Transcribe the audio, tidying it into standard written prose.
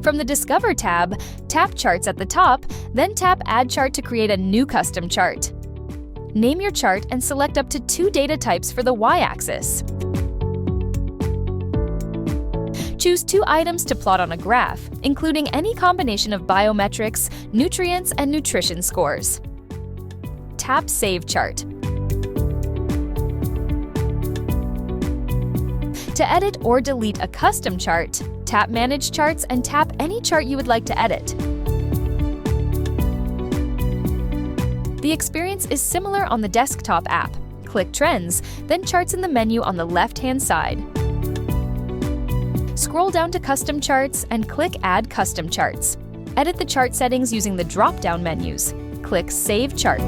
From the Discover tab, tap Charts at the top, then tap Add Chart to create a new custom chart. Name your chart and select up to 2 data types for the y-axis. Choose 2 items to plot on a graph, including any combination of biometrics, nutrients, and nutrition scores. Tap Save Chart. To edit or delete a custom chart, tap Manage Charts and tap any chart you would like to edit. The experience is similar on the desktop app. Click Trends, then Charts in the menu on the left-hand side. Scroll down to Custom Charts and click Add Custom Charts. Edit the chart settings using the drop-down menus. Click Save Chart.